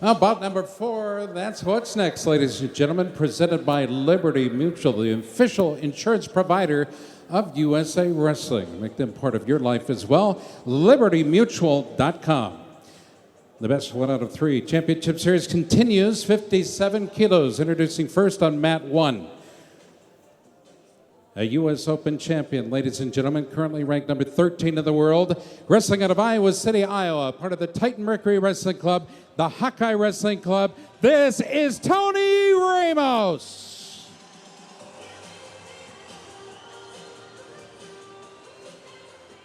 Bout number 4, that's what's next, ladies and gentlemen, presented by Liberty Mutual, the official insurance provider of USA Wrestling. Make them part of your life as well. LibertyMutual.com. The best 1 out of 3 championship series continues, 57 kilos. Introducing first on mat 1. A U.S. Open champion, ladies and gentlemen, currently ranked number 13 in the world, wrestling out of Iowa City, Iowa, part of the Titan Mercury Wrestling Club, the Hawkeye Wrestling Club. This is Tony Ramos.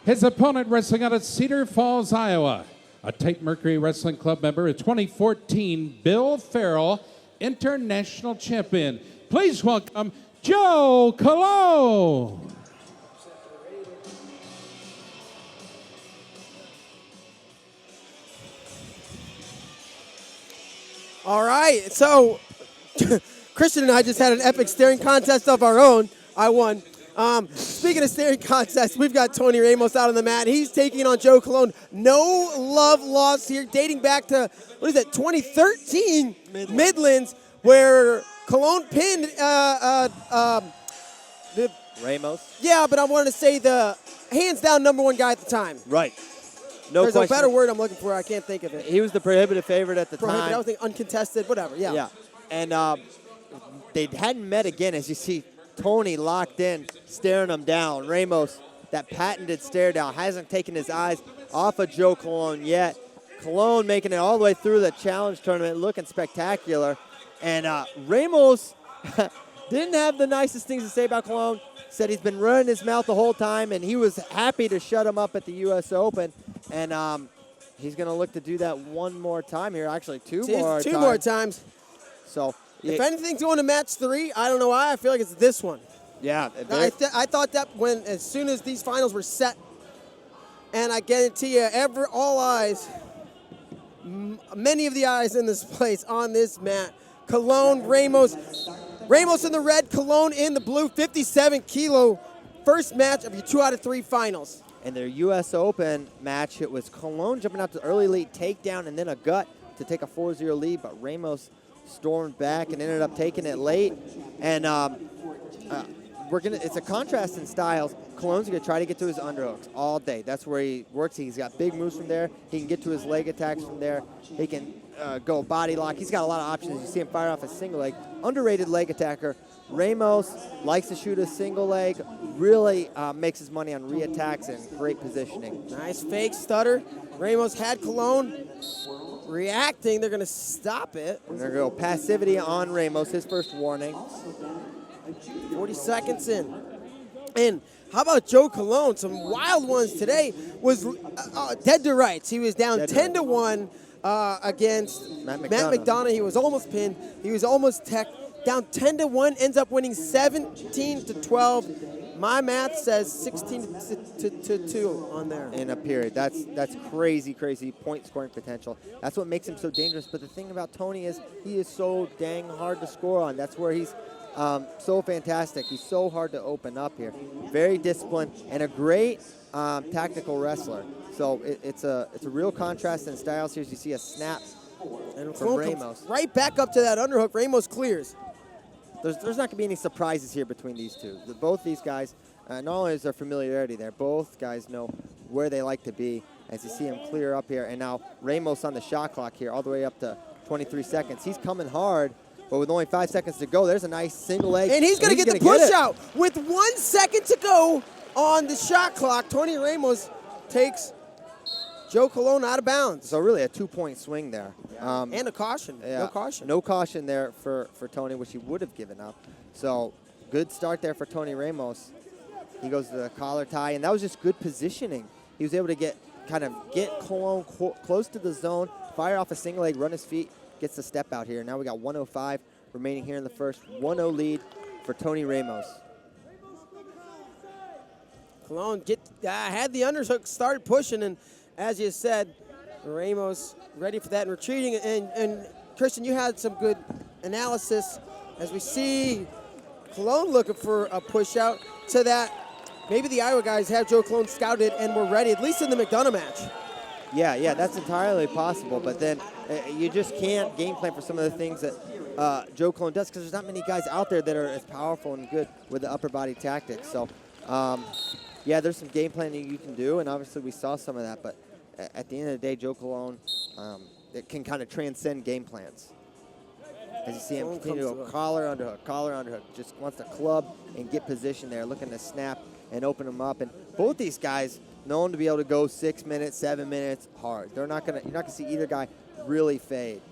His opponent, wrestling out of Cedar Falls, Iowa, a Titan Mercury Wrestling Club member, a 2014 Bill Farrell International Champion. Please welcome Joe Colon. All right, so Christian and I just had an epic staring contest of our own. I won. Speaking of staring contests, we've got Tony Ramos out on the mat. He's taking on Joe Colon. No love lost here, dating back to, 2013 Midlands, where Colon pinned Ramos? Yeah, but I want to say the hands-down number 1 guy at the time. Right. No There's question. a better word I'm looking for. I can't think of it. He was the prohibitive favorite at the time. I was thinking uncontested, whatever, yeah. Yeah. And they hadn't met again, as you see Tony locked in, staring him down. Ramos, that patented stare down, hasn't taken his eyes off of Joe Colon yet. Colon making it all the way through the challenge tournament, looking spectacular. And Ramos didn't have the nicest things to say about Colon. Said he's been running his mouth the whole time, and he was happy to shut him up at the U.S. Open. And he's going to look to do that one more time here. Actually, two more times. So if anything's going to match 3, I don't know why. I feel like it's this one. Yeah. I thought that as soon as these finals were set, and I guarantee you, all eyes, many of the eyes in this place on this mat, Colon, Ramos in the red, Colon in the blue, 57-kilo first match of your 2 out of 3 finals. In their U.S. Open match, it was Colon jumping out to early lead takedown and then a gut to take a 4-0 lead, but Ramos stormed back and ended up taking it late. And it's a contrast in styles. Colon's going to try to get to his underhooks all day. That's where he works. He's got big moves from there. He can get to his leg attacks from there. He can go body lock. He's got a lot of options. You see him fire off a single leg. Underrated leg attacker. Ramos likes to shoot a single leg. Really makes his money on re-attacks and great positioning. Nice fake stutter. Ramos had Colon reacting. They're going to stop it. And they're going to go passivity on Ramos, his first warning. 40 seconds in. And how about Joe Colon? Some wild ones today. Was dead to rights. He was down 10-1 against Matt McDonough. He was almost pinned. He was almost tech. Down 10-1, ends up winning 17-12. My math says 16-2 on there. In a period. That's crazy point scoring potential. That's what makes him so dangerous. But the thing about Tony is he is so dang hard to score on. That's where he's so fantastic. He's so hard to open up here. Very disciplined and a great tactical wrestler. So it's a real contrast in styles here. As you see a snap from Ramos. Right back up to that underhook. Ramos clears. There's not going to be any surprises here between these two. Both these guys, not only is there familiarity there, both guys know where they like to be. As you see him clear up here. And now Ramos on the shot clock here all the way up to 23 seconds. He's coming hard, but with only 5 seconds to go, there's a nice single leg. And he's going to get the push out. With 1 second to go on the shot clock, Tony Ramos takes Joe Colon out of bounds. So really a 2-point swing there. And a caution. Yeah, no caution. No caution there for Tony, which he would have given up. So good start there for Tony Ramos. He goes to the collar tie, and that was just good positioning. He was able to get Colon close to the zone, fire off a single leg, run his feet, gets the step out here. Now we got 1:05 remaining here in the first. 1-0 lead for Tony Ramos. Colon had the underhook, started pushing, and as you said, Ramos ready for that and retreating. And Christian, you had some good analysis as we see Colon looking for a push out to that. Maybe the Iowa guys have Joe Colon scouted and were ready, at least in the McDonough match. Yeah, that's entirely possible. But then you just can't game plan for some of the things that Joe Colon does because there's not many guys out there that are as powerful and good with the upper body tactics. So, yeah, there's some game planning you can do, and obviously we saw some of that. But at the end of the day, Joe Colon it can kind of transcend game plans. As you see him continue to go collar, underhook, just wants to club and get position there, looking to snap and open them up. And both these guys known to be able to go 6 minutes, 7 minutes hard. You're not gonna see either guy really fade.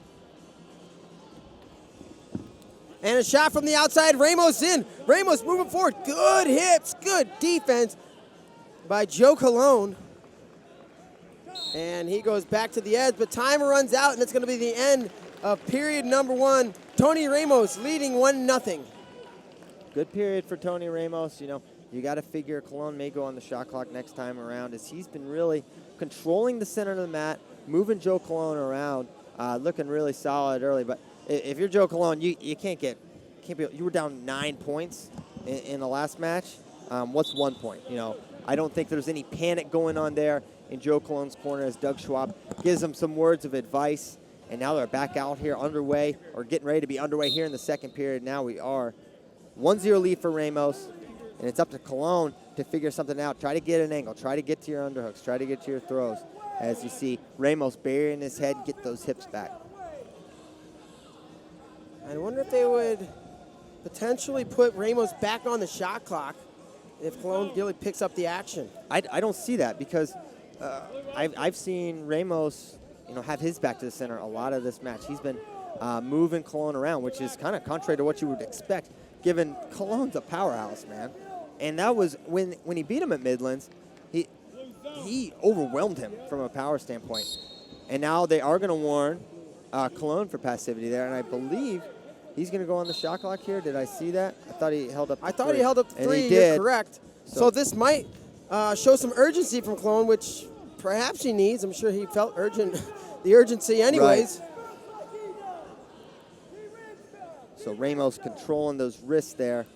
And a shot from the outside, Ramos in. Ramos moving forward, good hips, good defense by Joe Colon. And he goes back to the edge, but time runs out, and it's gonna be the end of period number 1. Tony Ramos leading 1-0. Good period for Tony Ramos. You know, you got to figure Colon may go on the shot clock next time around, as he's been really controlling the center of the mat, moving Joe Colon around, looking really solid early. But if you're Joe Colon, you can't be. You were down 9 points in the last match. What's 1 point? You know, I don't think there's any panic going on there in Joe Colon's corner as Doug Schwab gives him some words of advice. And now they're back out here underway, or getting ready to be underway here in the second period. Now we are 1-0 lead for Ramos, and it's up to Colon to figure something out. Try to get an angle. Try to get to your underhooks. Try to get to your throws. As you see Ramos burying his head, get those hips back. I wonder if they would potentially put Ramos back on the shot clock if Colon really picks up the action. I don't see that because I've seen Ramos, you know, have his back to the center a lot of this match. He's been moving Colon around, which is kind of contrary to what you would expect, given Colon's a powerhouse, man. And that was when he beat him at Midlands, he overwhelmed him from a power standpoint. And now they are going to warn Colon for passivity there, and I believe he's going to go on the shot clock here. Did I see that? I thought he held up. I thought he held up to 3. He did. You're correct. So this might show some urgency from Colon, which perhaps he needs. I'm sure he felt the urgency anyways. Right. So Ramos controlling those wrists there.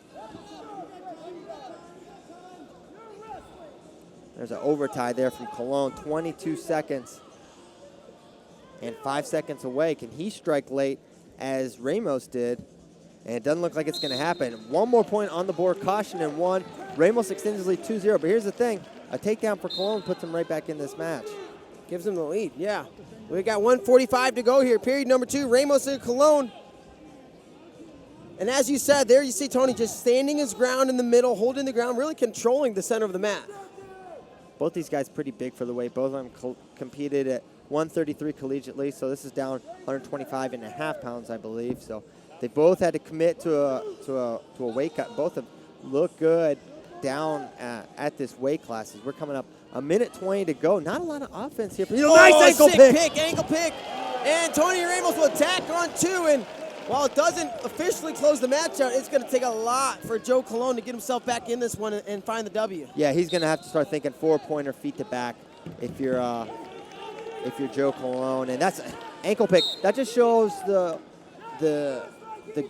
There's an overtie there from Colon, 22 seconds. And 5 seconds away. Can he strike late as Ramos did? And it doesn't look like it's going to happen. 1 more point on the board, caution and 1. Ramos extends his lead 2-0. But here's the thing, a takedown for Colon puts him right back in this match. Gives him the lead, yeah. We got 1:45 to go here. Period number 2, Ramos and Colon. And as you said, there you see Tony just standing his ground in the middle, holding the ground, really controlling the center of the mat. Both these guys pretty big for the weight. Both of them competed at 133 collegiately, so this is down 125.5 pounds, I believe. So they both had to commit to a weight cut. Both have looked good down at this weight class. We're coming up 1:20 to go. Not a lot of offense here. Nice ankle pick. And Tony Ramos will attack on 2. And while it doesn't officially close the match out, it's going to take a lot for Joe Colon to get himself back in this one and find the W. Yeah, he's going to have to start thinking 4-pointer feet to back if you're Joe Colon. And that's ankle pick. That just shows the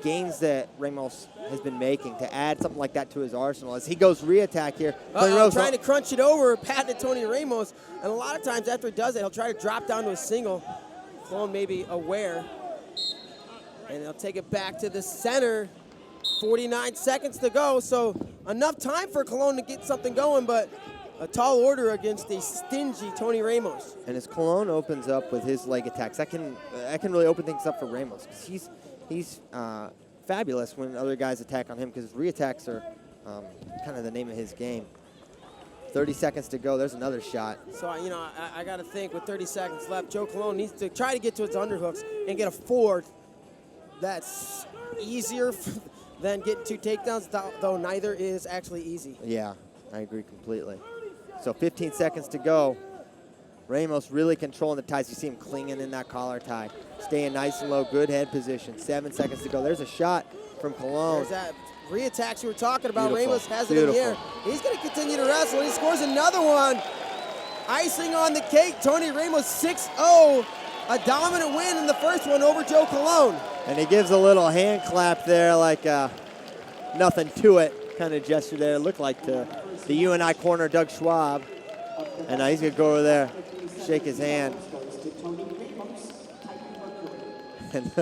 gains that Ramos has been making to add something like that to his arsenal as he goes re-attack here. Trying to crunch it over, patting Tony Ramos. And a lot of times after he does it, he'll try to drop down to a single. Colon may be aware. And they'll take it back to the center. 49 seconds to go, so enough time for Colon to get something going, but a tall order against a stingy Tony Ramos. And as Colon opens up with his leg attacks, that can really open things up for Ramos, because he's fabulous when other guys attack on him, because his re-attacks are kind of the name of his game. 30 seconds to go. There's another shot. So, you know, I got to think with 30 seconds left, Joe Colon needs to try to get to his underhooks and get a forward. That's easier than getting 2 takedowns, though neither is actually easy. Yeah, I agree completely. So 15 seconds to go. Ramos really controlling the ties. You see him clinging in that collar tie. Staying nice and low, good head position. 7 seconds to go. There's a shot from Colon. There's that re-attacks you were talking about. Beautiful. Ramos has it in the air. He's going to continue to wrestle. He scores another one. Icing on the cake, Tony Ramos 6-0. A dominant win in the first one over Joe Colon. And he gives a little hand clap there, like nothing to it kind of gesture there. It looked like to the UNI corner, Doug Schwab. And now he's going to go over there, shake his hand. And